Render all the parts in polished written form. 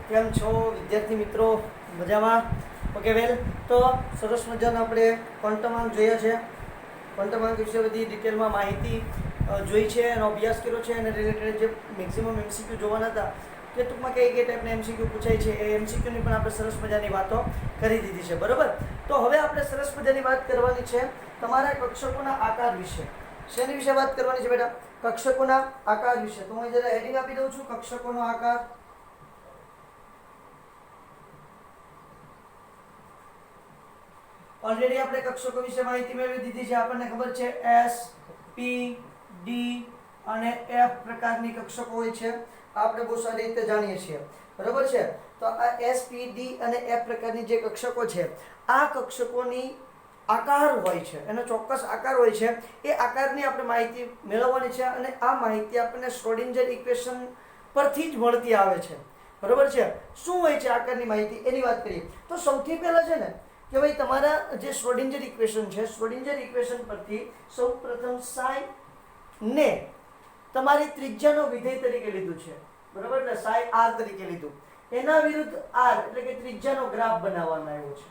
કેમ છો વિદ્યાર્થી મિત્રો? મજામાં? ઓકે વેલ, તો સરસ મજાનો આપણે ક્વોન્ટમ આંક જોયા છે. ક્વોન્ટમ આંક વિશે બધી ડિટેલમાં માહિતી જોઈ છે, એનો અભ્યાસ કર્યો છે, અને રિલેટેડ જે મેક્સિમમ એમસીક્યુ જોવાના હતા કે ટૂંકમાં કઈ કઈ ટાઈપના એમસીક્યુ પૂછાય છે એ એમસીક્યુની પણ આપણે સરસ મજાની વાતો કરી દીધી છે. બરાબર, તો હવે આપણે સરસ મજાની વાત કરવાની છે તમારા કક્ષકોના આકાર વિશે. શેની વિશે વાત કરવાની છે બેટા? કક્ષકોના આકાર વિશે. તો હું જરા હેડિંગ આપી દઉં છું, કક્ષકોનો આકાર. ઓલરેડી આપણે કક્ષકો વિશે માહિતી મેળવી દીધી છે. આપણને ખબર છે એસ, પી, ડી અને એફ પ્રકારની કક્ષકો હોય છે. આપણે બહુ સારી રીતે જાણીએ છીએ. બરાબર છે? તો આ એસ, પી, ડી અને એફ પ્રકારની જે કક્ષકો છે, આ કક્ષકોની આકાર હોય છે, એનો ચોક્કસ આકાર હોય છે. એ આકારની આપણે માહિતી મેળવવાની છે, અને આ માહિતી આપણને શ્રોડિંજર ઇક્વેશન પરથી જ મળતી આવે છે. બરાબર છે? શું હોય છે આકારની માહિતી, એની વાત કરીએ તો સૌથી પહેલા છે ને કે ભાઈ તમારા જે શ્રોડિંજર ઇક્વેશન છે, શ્રોડિંજર ઇક્વેશન પરથી સૌપ્રથમ સાઈ ને તમારી ત્રિજ્યાનો વિધેય તરીકે લીધું છે. બરાબર, એટલે સાઈ આર તરીકે લીધું. એના વિરુદ્ધ આર એટલે કે ત્રિજ્યાનો ગ્રાફ બનાવવામાં આવ્યો છે.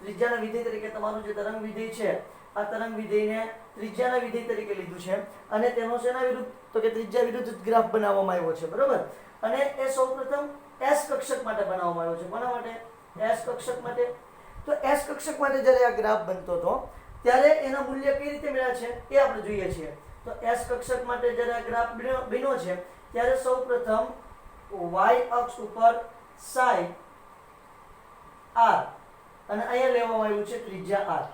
ત્રિજ્યાના વિધેય તરીકે તમારું જે તરંગ વિધેય છે, આ તરંગ વિધેયને ત્રિજ્યાના વિધેય તરીકે લીધું છે, અને તેનો શેના વિરુદ્ધ, તો કે ત્રિજ્યા વિરુદ્ધ ગ્રાફ બનાવવામાં આવ્યો છે. બરાબર, અને એ સૌપ્રથમ એસ કક્ષક માટે બનાવવામાં આવ્યો છે. કોના માટે? એસ કક્ષક માટે. તો એસ કક્ષક માટે જ્યારે આ ગ્રાફ બનતો હતો ત્યારે એના મૂલ્ય કઈ રીતે મળ્યા છે એ આપણે જોઈએ છીએ. તો એસ કક્ષક માટે જ્યારે આ ગ્રાફ બન્યો છે ત્યારે સૌપ્રથમ y અક્ષ ઉપર સાઈ r અને અહીંયા લેવામાં આવ્યું છે ત્રિજ્યા r.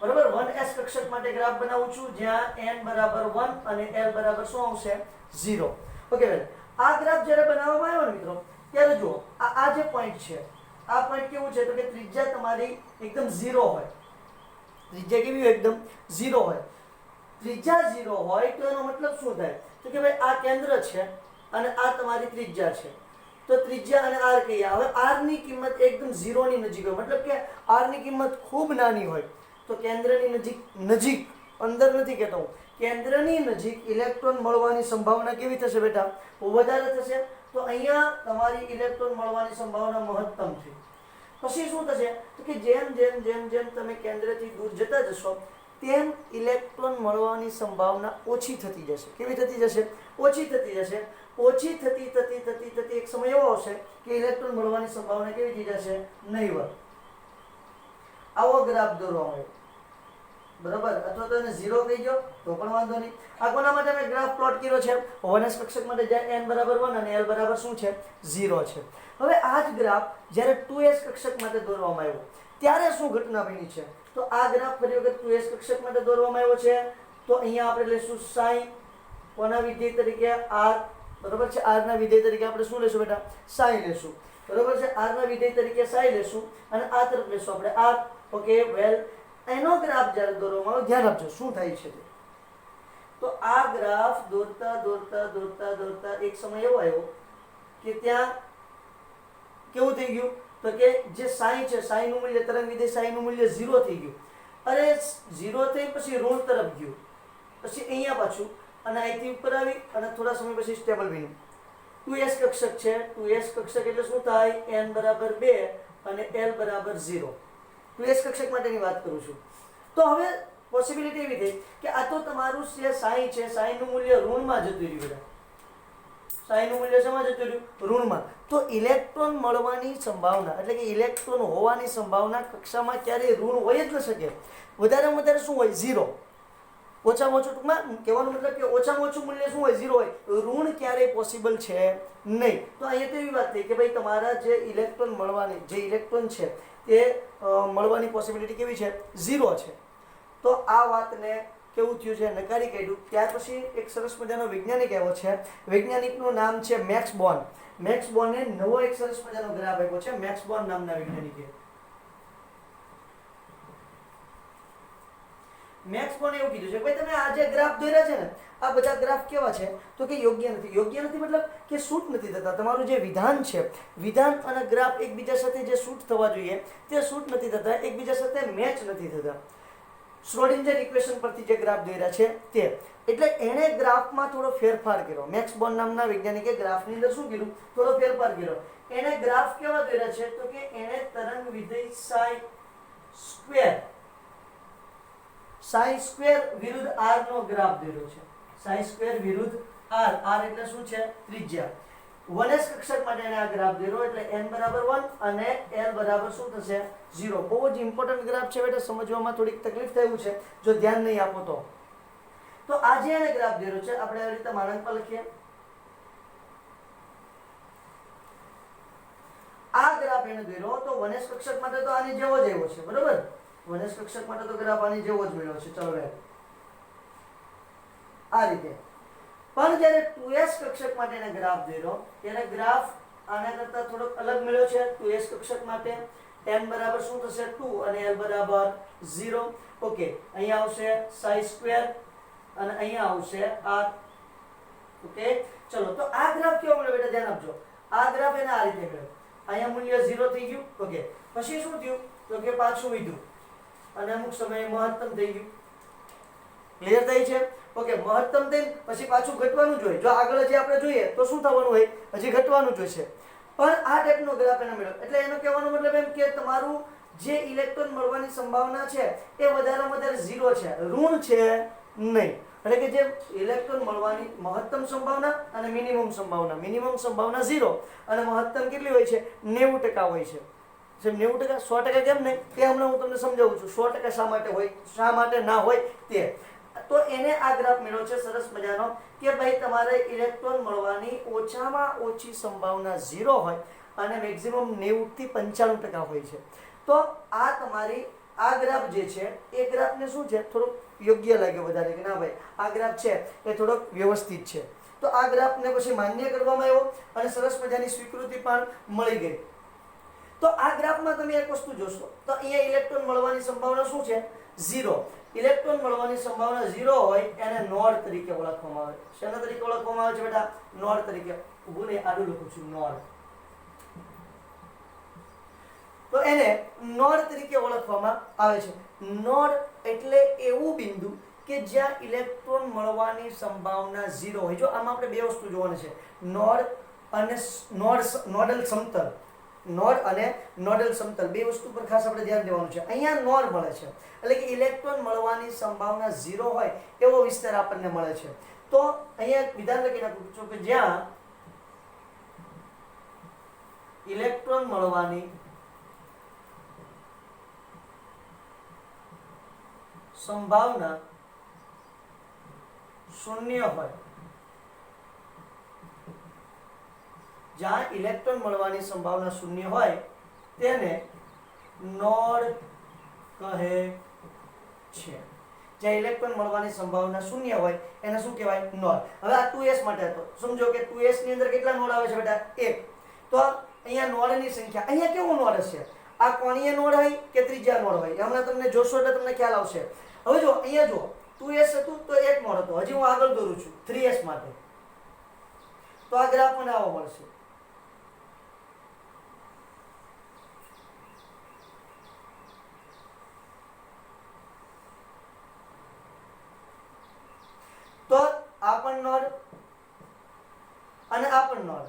બરાબર, 1s કક્ષક માટે ગ્રાફ બનાવું છું જ્યાં n બરાબર 1 અને l બરાબર શું આવશે? 0. ઓકે વેલ, આ ગ્રાફ જ્યારે બનાવવામાં આવ્યો ને મિત્રો, ત્યારે જુઓ આ જે પોઈન્ટ છે, આ પોઈન્ટ કેવું છે તો કે ત્રિજ્યા તમારી એકદમ 0 હોય. ત્રિજ્યા કેવી હોય? એકદમ 0 હોય. ત્રિજ્યા 0 હોય તો એનો મતલબ શું થાય? તો કે ભાઈ આ કેન્દ્ર છે અને આ તમારી ત્રિજ્યા છે. તો ત્રિજ્યા અને r કહીએ. હવે r ની કિંમત એકદમ 0 ની નજીક હોય, મતલબ કે r ની કિંમત ખૂબ નાની હોય. તો કેન્દ્રની નજીક અંદર નથી કહેતો હું, કેન્દ્રની નજીક ઇલેક્ટ્રોન મળવાની સંભાવના કેવી થશે બેટા? વધારે થશે. તો અહીંયા તમારી ઇલેક્ટ્રોન મળવાની સંભાવના મહત્તમ છે. પછી શું થશે તો કે જેમ જેમ જેમ જેમ તમે કેન્દ્રથી દૂર જતા જશો તેમ ઇલેક્ટ્રોન મળવાની સંભાવના ઓછી થતી જશે. કેવી થતી જશે? ઓછી થતી જશે. ઓછી થતી થતી થતી થતી એક સમય એવો આવશે કે ઇલેક્ટ્રોન મળવાની સંભાવના કેવી થઈ જશે? નહીવત. આવો ગ્રાફ દોરવામાં આવ્યો. બરાબર, અથવા તો એને 0 કહી દો તો પણ વાંધો નહીં. આ કોના માટે મેં ગ્રાફ પ્લોટ કર્યો છે? 1s કક્ષક માટે જ્યાં n બરાબર 1 અને l બરાબર શું છે? 0 છે. હવે આ જ ગ્રાફ જ્યારે 2s કક્ષક માટે દોરવામાં આવ્યો ત્યારે શું ઘટના બની છે? તો આ ગ્રાફ ફરી વખત 2s કક્ષક માટે દોરવામાં આવ્યો છે. તો અહીંયા આપણે લેશું સાઈ કોના વિધેય તરીકે? r. બરાબર છે, r ના વિધેય તરીકે આપણે શું લેશું બેટા? સાઈ લેશું. બરાબર છે, r ના વિધેય તરીકે સાઈ લેશું અને આ તરફ લેશું આપણે r. ઓકે વેલ, એનો ગ્રાફ જ્યારે દોરવામાં આવે ધ્યાન આપજો શું થાય છે. તો આ ગ્રાફ દોરતા દોરતા દોરતા દોરતા એક સમય એવો આવ્યો કે ત્યાં કેવું થઈ ગયું તો કે જે સાઈ છે, સાઈ નું મૂલ્ય, તરંગ વિધેય સાઈ નું મૂલ્ય 0 થઈ ગયું. અરે 0 થઈ પછી ઋણ તરફ ગયું, પછી અહીંયા પાછું, અને અહીંથી ઉપર આવી અને થોડા સમય પછી સ્ટેબલ બન્યું. 2s કક્ષક છે. 2s કક્ષક એટલે શું થાય? n બરાબર 2 અને l બરાબર 0. 2s કક્ષક માટેની વાત કરું છું. તો હવે પોસિબિલિટી એવી થઈ કે આ તો તમારું જે સાઈ છે, સાઈ નું મૂલ્ય ઋણમાં જતું રહ્યું. સાઈ નું મૂલ્ય શેમાં જતું રહ્યું? ઋણમાં. તો ઇલેક્ટ્રોન મળવાની સંભાવના એટલે કે ઇલેક્ટ્રોન હોવાની સંભાવના કક્ષામાં ક્યારેય ઋણ હોય જ ન શકે. વધારેમાં વધારે શું હોય? 0. ઓછામાં ઓછું, ટૂંકમાં કહેવાનો મતલબ કે ઓછામાં ઓછું મૂલ્ય શું હોય? 0 હોય. ઋણ ક્યારેય પોસિબલ છે નહીં. તો અહીંયા તો એવી વાત થઈ કે ભાઈ તમારા જે ઇલેક્ટ્રોન મળવાની, જે ઇલેક્ટ્રોન છે તે મળવાની પોસિબિલિટી કેવી છે? 0 છે. તો આ વાતને કેવું થયું છે? નકારી કાઢ્યું. ત્યાર પછી એક સરસ મજાનો વૈજ્ઞાનિક આવ્યો છે. વૈજ્ઞાનિકનું નામ છે મેક્સ બોર્ન. મેક્સ બોર્ને નવો એક સરસ મજાનો ગ્રાફ આપ્યો છે. મેક્સ બોર્ન નામના વૈજ્ઞાનિકે. મેક્સ બોર્ને એવું કીધું છે ભાઈ તમે આ જે ગ્રાફ દોર્યા છે ને, આ બધા ગ્રાફ કેવા છે તો કે યોગ્ય નથી. યોગ્ય નથી મતલબ કે શૂટ નથી થતા. તમારું જે વિધાન છે, વિધાન અને ગ્રાફ એકબીજા સાથે જે શૂટ થવા જોઈએ તે શૂટ નથી થતા, એકબીજા સાથે મેચ નથી થતા. શ્રોડિંજર ઇક્વેશન પરથી જે ગ્રાફ દોર્યા છે તે. એટલે એણે ગ્રાફમાં થોડો ફેરફાર કર્યો. મેક્સ બોર્ન નામના વૈજ્ઞાનિકે ગ્રાફની અંદર શું કર્યું? થોડો ફેરફાર કર્યો. એણે ગ્રાફ કેવા દોર્યા છે? તો કે એણે તરંગ વિધેય સાઈ સ્ક્વેર વિરુદ્ધ r નો ગ્રાફ દોર્યો છે. સાઈ સ્ક્વેર વિરુદ્ધ r. r એટલે શું છે? ત્રિજ્યા. 1s કક્ષક માટે એને આ ગ્રાફ દોર્યો એટલે n બરાબર 1 અને l બરાબર શું થશે? 0. બહુ જ ઇમ્પોર્ટન્ટ ગ્રાફ છે બેટા, સમજવામાં થોડીક તકલીફ થયું છે જો ધ્યાન નહીં આપો તો. તો આજે એને ગ્રાફ દોર્યો છે, આપણે આવી રીતે માનાંકમાં લખીએ. આ ગ્રાફ એને દોર્યો તો 1s કક્ષક માટે તો આની જેવો જ આવ્યો છે, બરોબર? 1s કક્ષક માટે તો ગ્રાફ આની જેવો જ મળ્યો છે. ચલો રે આ રીતે. પણ જ્યારે 2s કક્ષક માટે એને ગ્રાફ દોર્યો ત્યારે ગ્રાફ આના કરતા થોડોક અલગ મળ્યો છે. 2s કક્ષક માટે n બરાબર શું થશે? 2 અને l બરાબર 0. ઓકે, અહીંયા આવશે સાઈ સ્ક્વેર અને અહીંયા આવશે r. ઓકે, ચલો તો આ ગ્રાફ કેવો મળ્યો બેટા? ધ્યાન આપજો. આ ગ્રાફ એને આ રીતે મળ્યો. અહીંયા મૂલ્ય 0 થઈ ગયું. ઓકે, પછી શું થયું? તો કે પાછું વધ્યું અને અમુક સમયે મહત્તમ થઈ ગયું. ક્લિયર થાય છે? ઓકે, મહત્તમ થઈને પછી પાછું ઘટવાનું જોઈએ. જો આગળ જે આપણે જોઈએ તો શું થવાનું હોય? હજી ઘટવાનું જોઈશે. પણ આ ટાઈપનો ગ્રાફ એને મળ્યો એટલે એનો કહેવાનો મતલબ એમ કે તમારું જે ઇલેક્ટ્રોન મળવાની સંભાવના છે એ વધારેમાં વધારે 0 છે, ઋણ છે નહીં. એટલે કે જે ઇલેક્ટ્રોન મળવાની મહત્તમ સંભાવના અને મિનિમમ સંભાવના, મિનિમમ સંભાવના 0 અને મહત્તમ કેટલી હોય છે? 90% હોય છે. જેમ 90%, 100% કેમ નહીં તે હમણાં હું તમને સમજાવું છું. 100% શા માટે હોય, શા માટે ના હોય તે. તો એને આ ગ્રાફ મળ્યો છે સરસ મજાનો કે ભાઈ તમારે ઇલેક્ટ્રોન મળવાની ઓછામાં ઓછી સંભાવના 0 હોય અને મેક્સિમમ 90 થી 95% હોય છે. તો આ તમારી આ ગ્રાફ જે છે એ ગ્રાફને શું છે થોડુંક યોગ્ય લાગ્યો વધારે કે ના ભાઈ આ ગ્રાફ છે એ થોડોક વ્યવસ્થિત છે. તો આ ગ્રાફને પછી માન્ય કરવામાં આવ્યો અને સરસ મજાની સ્વીકૃતિ પણ મળી ગઈ. તો આ ગ્રાફમાં તમે એક વસ્તુ જોશો તો અહીંયા ઇલેક્ટ્રોન મળવાની સંભાવના શું છે? 0. ઇલેક્ટ્રોન મળવાની સંભાવના 0 હોય એને નોડ તરીકે ઓળખવામાં આવે. શેના તરીકે ઓળખવામાં આવે છે બેટા? નોડ તરીકે. ઊભું નહીં, આડું લખું છું, નોડ. તો એને નોડ તરીકે ઓળખવામાં આવે છે. નોડ એટલે એવું બિંદુ કે જ્યાં ઇલેક્ટ્રોન મળવાની સંભાવના 0 હોય. જો આમાં આપણે બે વસ્તુ જોવાની છે, નોડ અને નોડલ સમતલ. નોડ અને નોડલ સમતલ બે વસ્તુ પર ખાસ આપણે ધ્યાન દેવાનું છે. અહીંયા નોડ મળે છે એટલે કે ઇલેક્ટ્રોન મળવાની સંભાવના 0 હોય એવો વિસ્તાર આપણને મળે છે. તો અહીંયા વિધાન લખી નાખું છું કે જ્યાં ઇલેક્ટ્રોન મળવાની સંભાવના 0 હોય, જ્યાં ઇલેક્ટ્રોન મળવાની સંભાવના 0 હોય તેને નોડ કહે છે. જ્યાં ઇલેક્ટ્રોન મળવાની સંભાવના 0 હોય એને શું કહેવાય? નોડ. હવે આ 2s માટે હતો. સમજો કે 2s ની અંદર કેટલા નોડ આવે છે બેટા? 1. તો અહીંયા નોડની સંખ્યા, અહીંયા કેવો નોડ હશે? આ કોણીય નોડ હોય કે ત્રિજ્યા નોડ હોય? હમણાં તમને જોશો એટલે તમને ખ્યાલ આવશે. હવે જો અહીંયા જો 2s હતું તો એક નોડ હતો. હજી હું આગળ દોરું છું 3s માટે. તો આ ગ્રાફ મને આવો મળશે. તો આ પણ નોડ અને આ પણ નોડ.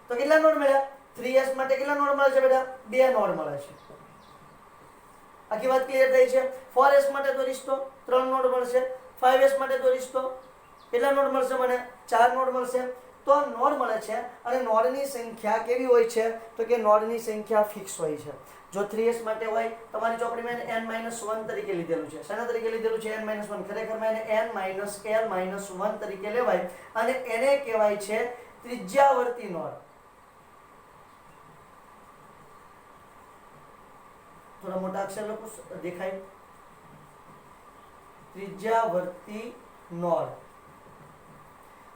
તો કેટલા નોડ મળ્યા? 3s માટે કેટલા નોડ મળે છે બેટા? 2 નોડ મળે છે. આખી વાત ક્લિયર થઈ છે? 4s માટે તો રીસ્તો 3 નોડ મળશે. 5s માટે તો રીસ્તો કેટલા નોડ મળશે? મને 4 નોડ મળશે. તો નોડ મળે છે અને નોડની સંખ્યા કેવી હોય છે? તો કે નોડની સંખ્યા ફિક્સ હોય છે. જો 3s માટે હોય તમારી ચોપડીમાં n - 1 તરીકે લીધેલું છે. શેના તરીકે લીધેલું છે? n - 1. ખરેખરમાં એને n - l - 1 તરીકે લેવાય અને એને કહેવાય છે ત્રિજ્યાવર્તી નોડ. થોડા મોટા અક્ષર લખો, દેખાય? ત્રિજ્યાવર્તી નોડ,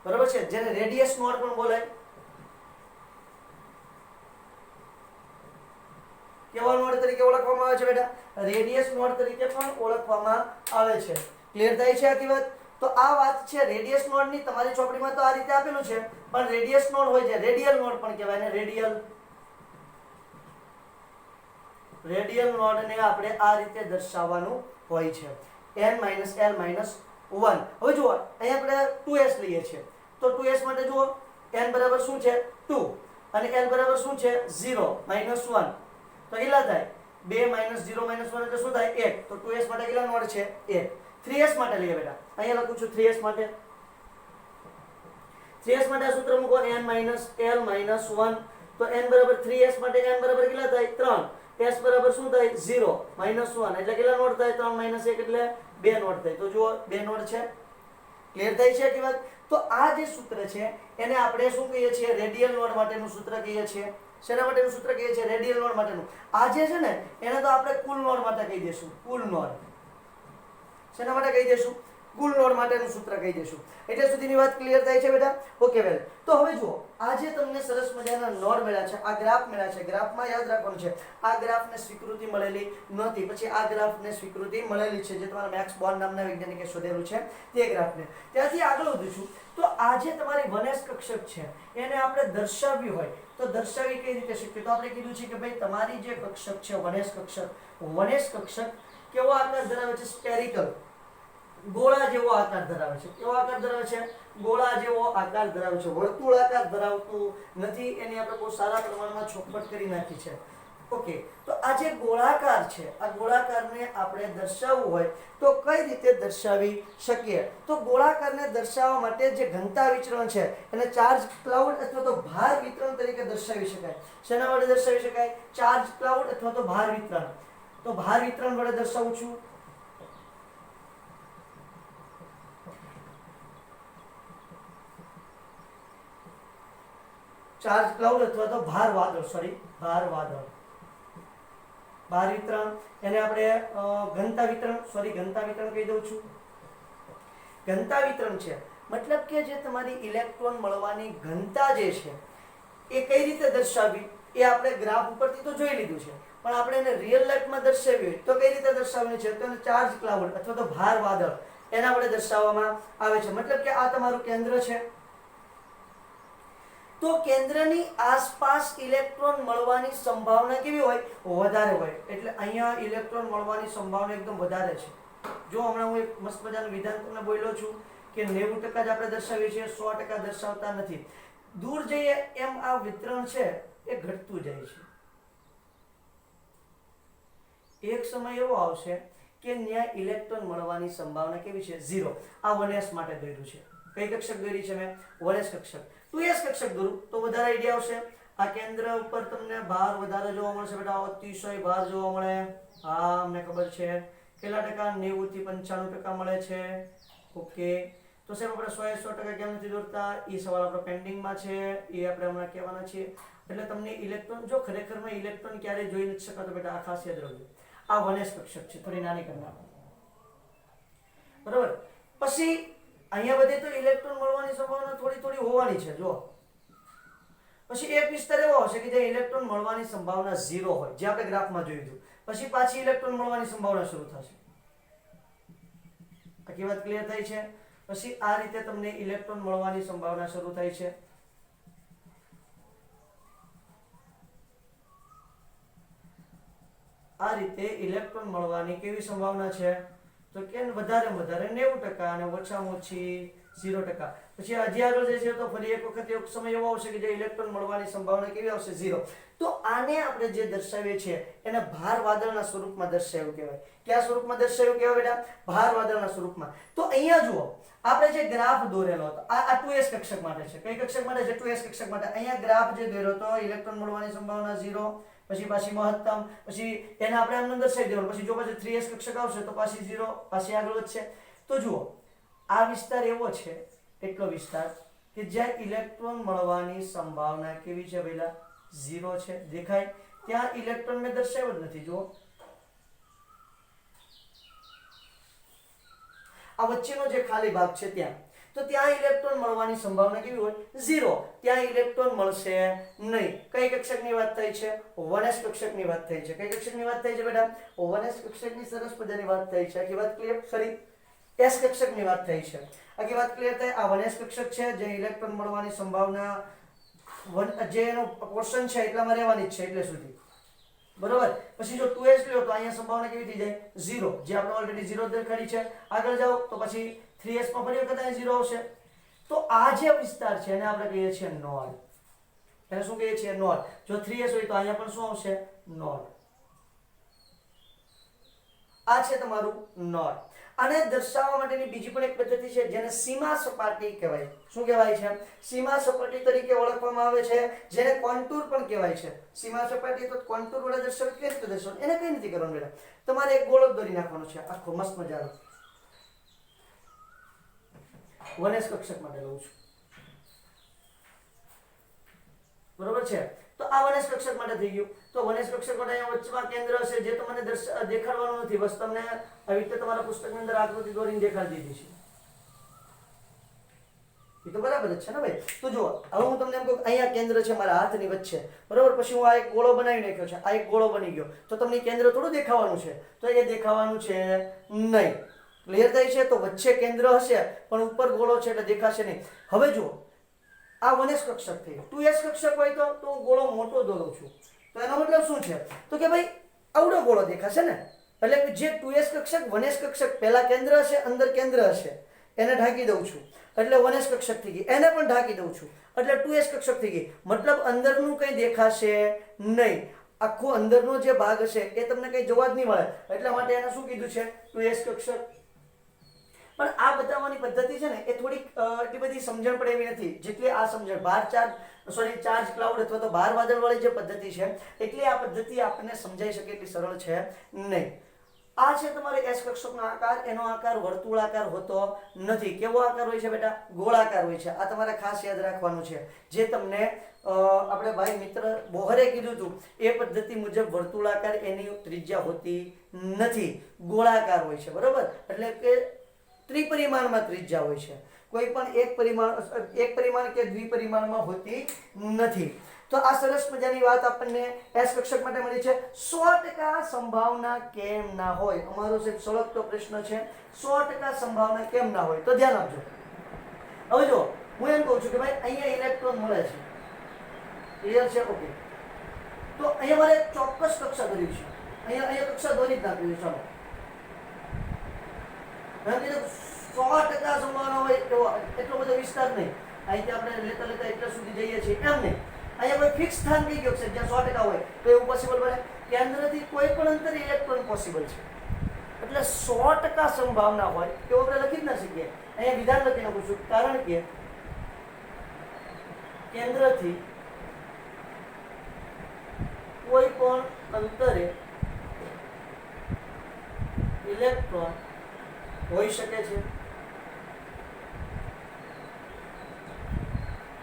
બરાબર છે? જેને રેડિયસ નોડ પણ બોલાય. કેવા નોડ તરીકે ઓળખવામાં આવે છે બેટા? રેડિયસ નોડ તરીકે પણ ઓળખવામાં આવે છે. ક્લિયર થાય છે આખી વાત? તો આ વાત છે રેડિયસ નોડની. તમારી ચોપડીમાં તો આ રીતે આપેલું છે પણ રેડિયસ નોડ હોય છે, રેડિયલ નોડ પણ કહેવાય ને. રેડિયલ રેડિયલ નોડને આપણે આ રીતે દર્શાવવાનું હોય છે n - l - 1. હવે જુઓ અહીંયા આપણે 2s લઈએ છીએ તો 2s માટે જુઓ n બરાબર શું છે 2 અને l બરાબર શું છે 0 - 1 તો કેટલા થાય 2 - 0 - 1 એટલે શું થાય 1 તો 2s માટે કેટલા નોડ છે 1. 3s માટે લઈએ બેટા અહીંયા લખું છું 3s માટે 3s માટે આ સૂત્ર મૂકો n - l - 1 તો n બરાબર 3s માટે n બરાબર કેટલા થાય 3 s બરાબર શું થાય 0 - 1 એટલે કેટલા નોડ થાય 3 - 1 એટલે 2 નોડ થાય તો જુઓ 2 નોડ છે. ક્લિયર થઈ છે કે વાત. તો આ જે સૂત્ર છે એને આપણે શું કહીએ છીએ રેડિયલ નોડ માટેનું સૂત્ર કહીએ છીએ. શેના માટેનું સૂત્ર કહીએ છીએ રેડિયલ નોડ માટેનું. આ જે છે ને એને તો આપણે કુલ નોડ માટે કહી દેશું કુલ નોડ. શેના માટે કહી દેશું કુલ નોડ માટેનું સૂત્ર કહી દેશું. એટલે સુધીની વાત ક્લિયર થાય છે બેટા ઓકે વેલ. તો હવે જુઓ આજે તમને સરસ મજાના નોડ મળ્યા છે આ ગ્રાફ મળ્યા છે. ગ્રાફમાં યાદ રાખવાનું છે આ ગ્રાફને સ્વીકૃતિ મળેલી નહોતી પછી આ ગ્રાફને સ્વીકૃતિ મળેલી છે જે તમારા મેક્સ બોર્ન નામના વૈજ્ઞાનિકે શોધેલું છે તે ગ્રાફને. ત્યાંથી આગળ વધીશું તો આ જે તમારી વનેશ કક્ષક છે એને આપણે દર્શાવ્યું હોય તો દર્શાવી કઈ રીતે શક્ય તો આપણે કીધું છે કે ભાઈ તમારી જે કક્ષક છે વનેશ કક્ષક કેવો આકાર ધરાવે છે સ્ફેરિકલ ગોળા જેવો આકાર ધરાવે છે. કેવો આકાર ધરાવે છે ગોળા જેવો આકાર ધરાવે છે. વર્તુળાકાર ધરાવતું નથી. એની આપણે બહુ સારા પ્રમાણમાં ચોખવટ કરી નાખી છે ઓકે. તો આ જે ગોળાકાર છે આ ગોળાકારને આપણે દર્શાવવું હોય તો કઈ રીતે દર્શાવી શકીએ તો ગોળાકારને દર્શાવવા માટે જે ઘનતા વિચરણ છે એને ચાર્જ ક્લાઉડ અથવા તો ભાર વિતરણ તરીકે દર્શાવી શકાય. શેના વડે દર્શાવી શકાય ચાર્જ ક્લાઉડ અથવા તો ભાર વિતરણ. તો ભાર વિતરણ વડે દર્શાવું છું. ચાર્જ ક્લાઉડ અથવા તો ભાર વાદળ ભાર વિતરણ એને આપણે ઘનતા વિતરણ કહી દઉં છું. ઘનતા વિતરણ છે મતલબ કે જે તમારી ઇલેક્ટ્રોન મળવાની ઘનતા જે છે એ કઈ રીતે દર્શાવવી એ આપણે ગ્રાફ ઉપરથી તો જોઈ લીધું છે પણ આપણે એને રિયલ લાઈફમાં દર્શાવવી હોય તો કઈ રીતે દર્શાવવાની છે તો ચાર્જ ક્લાઉડ અથવા તો ભાર વાદળ એના વડે દર્શાવવામાં આવે છે. મતલબ કે આ તમારું કેન્દ્ર છે તો કેન્દ્રની આસપાસ ઇલેક્ટ્રોન મળવાની સંભાવના કેવી હોય વધારે હોય. એટલે અહીંયા ઇલેક્ટ્રોન મળવાની સંભાવના એકદમ વધારે છે. જો હમણાં હું એક મસ્ત મજાનું વિધાન તમને બોલ્યો છું કે 90% જ આપણે દર્શાવીએ છીએ 100% દર્શાવતા નથી. દૂર જઈએ એમ આ વિતરણ છે એ ઘટતું જાય છે. એક સમય એવો આવશે કે ત્યાં ઇલેક્ટ્રોન મળવાની સંભાવના કેવી છે 0. આ 1s માટે દોર્યું છે. કઈ કક્ષક દોરી છે મેં 1s કક્ષક. 2s કક્ષક દોરું તો વધારે આઈડિયા આવશે. આ કેન્દ્ર ઉપર તમને ભાર વધારે જોવા મળશે બેટા અતિશય ભાર જોવા મળે. હા અમને ખબર છે કેટલા ટકા 90 થી 95% મળે છે ઓકે. તો સાહેબ આપણે 100% કેમ નથી દોરતા એ સવાલ આપણો પેન્ડિંગમાં છે એ આપણે હમણાં કહેવાના છીએ. એટલે તમને ઇલેક્ટ્રોન જો ખરેખરમાં ઇલેક્ટ્રોન ક્યારે જોઈ નથી શકાતો બેટા આ ખાસ યાદ રાખજો. આ 1s કક્ષક છે થોડી નાની કરી નાખો બરાબર. પછી અહીંયા બધે તો ઇલેક્ટ્રોન મળવાની સંભાવના થોડી હોવાની છે જો. પછી એક વિસ્તાર એવો હશે કે જે ઇલેક્ટ્રોન મળવાની સંભાવના 0 હોય જે આપણે ગ્રાફમાં જોયું હતું. પછી પાછી ઇલેક્ટ્રોન મળવાની સંભાવના શરૂ થશે. આખી વાત ક્લિયર થઈ છે. પછી આ રીતે તમને ઇલેક્ટ્રોન મળવાની સંભાવના શરૂ થાય છે. આ રીતે ઇલેક્ટ્રોન મળવાની કેવી સંભાવના છે તો કે વધારે 90% અને ઓછામાં ઓછી 0%. પછી હજી આગળ જે છે તો ફરી એક વખત એક સમય એવો આવશે કે જે ઇલેક્ટ્રોન મળવાની સંભાવના કેવી આવશે 0. તો આને આપણે જે દર્શાવીએ છીએ એને ભાર વાદળના સ્વરૂપમાં દર્શાવ્યું કહેવાય. કયા સ્વરૂપમાં દર્શાવ્યું કહેવાય બેટા ભાર વાદળના સ્વરૂપમાં. તો અહીંયા જુઓ આપણે જે ગ્રાફ દોરેલો હતો આ 2s કક્ષક માટે છે. કઈ કક્ષક માટે છે 2s કક્ષક માટે. અહીંયા ગ્રાફ જે દોર્યો હતો ઇલેક્ટ્રોન મળવાની સંભાવના 0 પછી પાછી મહત્તમ પછી એને આપણે આમ દર્શાવી દેવાનું. પછી જો પછી 3s કક્ષક આવશે તો પાછી 0 પાછી આગળ વધશે. તો જુઓ આ વિસ્તાર એવો છે એટલો વિસ્તાર કે જ્યાં ઇલેક્ટ્રોન મળવાની સંભાવના કેવી છે પહેલા 0 છે દેખાય. ત્યાં ઇલેક્ટ્રોન મેં દર્શાવ્યો જ નથી. જુઓ આ વચ્ચેનો જે ખાલી ભાગ છે ત્યાં તો ત્યાં ઇલેક્ટ્રોન મળવાની સંભાવના કેવી હોય 0. ત્યાં ઇલેક્ટ્રોન મળશે નહીં. કઈ કક્ષકની વાત થઈ છે 1s કક્ષકની વાત થઈ છે. કઈ કક્ષકની વાત થઈ છે બેટા 1s કક્ષકની સરસ મજાની વાત થઈ છે. આખી વાત ક્લિયર. ફરી s કક્ષકની વાત થઈ છે. આખી વાત ક્લિયર થાય. આ 1s કક્ષક છે જે ઇલેક્ટ્રોન મળવાની સંભાવના જે એનો પોર્શન છે એટલામાં રહેવાની જ છે એટલે સુધી બરોબર. પછી જો 2s લ્યો તો અહીંયા સંભાવના કેવી થઈ જાય 0, જે આપણે ઓલરેડી 0 દેખાડી છે. આગળ જાઓ તો પછી 3s માં ફરી વખત અહીંયા 0 આવશે. તો આ જે વિસ્તાર છે એને આપણે કહીએ છીએ નોડ. એને શું કહીએ છીએ નોડ. જો 3s હોય તો અહીંયા પણ શું આવશે નોડ. આ છે તમારું નોડ. આને દર્શાવવા માટેની બીજી પણ એક પદ્ધતિ છે જેને સીમા સપાટી કહેવાય. શું કહેવાય છે? સીમા સપાટી તરીકે ઓળખવામાં આવે છે, જેને કોન્ટૂર પણ કહેવાય છે. સીમા સપાટી તો કોન્ટૂર વડે દર્શાવી કેવી રીતે દર્શાવવું? એને કઈ નથી કરવાનું બેટા. તમારે એક ગોળો દોરી નાખવાનો છે આખો મસ્ત મજાનો. વનેશ કક્ષક માટે લઉં છું. બરોબર છે. તો આ વનેશ કક્ષક માટે થઈ ગયું. તો વનેશ કક્ષક માટે અહીંયા વચ્ચેમાં કેન્દ્ર હશે, જે તમને દેખાડવાનું નથી, બસ તમને આવી રીતે તમારા પુસ્તકની અંદર આકૃતિ દોરીને દેખાડી દીધી છે. એ તો બરાબર જ છે ને ભાઈ. તો જુઓ, હવે હું તમને એમ કહું અહીંયા કેન્દ્ર છે મારા હાથની વચ્ચે, બરોબર. પછી હું આ એક ગોળો બનાવી નાખ્યો છે, આ એક ગોળો બની ગયો. તો તમને કેન્દ્ર થોડું દેખાવાનું છે, તો એ દેખાવાનું છે નહીં. ક્લિયર થાય છે? તો વચ્ચે કેન્દ્ર હશે પણ ઉપર ગોળો છે એટલે દેખાશે નહીં. હવે જુઓ, આ વનેશ કક્ષક થઈ. 2s કક્ષક હોય તો હું ગોળો મોટો દોરું છું, તો એનો મતલબ શું છે? તો કે ભાઈ આવડો ગોળો દેખાશે ને. એટલે જે 2s કક્ષક વનેશ કક્ષક પહેલા કેન્દ્ર હશે, અંદર કેન્દ્ર હશે, એને ઢાંકી દઉં છું એટલે વનેશ કક્ષક થઈ ગઈ. એને પણ ઢાંકી દઉં છું એટલે 2s કક્ષક થઈ ગઈ. મતલબ અંદરનું કંઈ દેખાશે નહીં. આખો અંદરનો જે ભાગ હશે એ તમને કંઈ જોવા જ નહીં મળે. એટલા માટે એને શું કીધું છે? 2s કક્ષક. પણ આ બતાવવાની પદ્ધતિ છે ને એ થોડીક એટલી બધી સમજણ પડે એવી નથી જેટલી આ સમજણ ચાર્જ ક્લાઉડ અથવા તો ભાર વાદળ વાળી જે પદ્ધતિ છે, એટલી આ પદ્ધતિ આપણને સમજાઈ શકે એટલી સરળ છે નહીં. આ છે તમારે એસ કક્ષકનો આકાર. એનો આકાર વર્તુળાકાર હોતો નથી. કેવો આકાર હોય છે બેટા? ગોળાકાર હોય છે. આ તમારે ખાસ યાદ રાખવાનું છે. જે તમને આપણે ભાઈ મિત્ર બોહરે કીધું હતું એ પદ્ધતિ મુજબ વર્તુળાકાર એની ત્રિજ્યા હોતી નથી, ગોળાકાર હોય છે. બરોબર. એટલે કે ત્રિપરિમાણમાં ત્રિજ્યા હોય છે, કોઈ પણ એક પરિમાણ કે દ્વિપરિમાણમાં હોતી નથી. તો આ સરસ મજાની વાત આપણને એસ કક્ષક માટે મળી છે. 100% સંભાવના કેમ ના હોય? અમારો સળગતો પ્રશ્ન છે, 100% સંભાવના કેમ ના હોય? તો ધ્યાન આપજો. હવે જો હું એમ કહું છું કે ભાઈ અહીંયા ઇલેક્ટ્રોન મળે છે, ક્લિયર છે? ઓકે. તો અહીંયા મારે ચોક્કસ કક્ષા દોરવી છે. અહીંયા કક્ષા દોરી જ નાખવી છે. ચાલો, 100% સંભાવના હોય એવો એટલો બધો વિસ્તાર નહીં. અહીંથી આપણે લેતા લેતા એટલા સુધી જઈએ છીએ એમ નહીં. અહીંયા કોઈ ફિક્સ સ્થાન કઈ ગયો છે જ્યાં 100% હોય તો એવું પોસિબલ બને? કેન્દ્રથી કોઈ પણ અંતરે ઇલેક્ટ્રોન પોસિબલ છે. એટલે 100% સંભાવના હોય એવું આપણે લખી જ ના શકીએ. અહીંયા વિધાન લખી નાખું છું, કારણ કે કેન્દ્રથી કોઈ પણ અંતરે ઇલેક્ટ્રોન હોઈ શકે છે.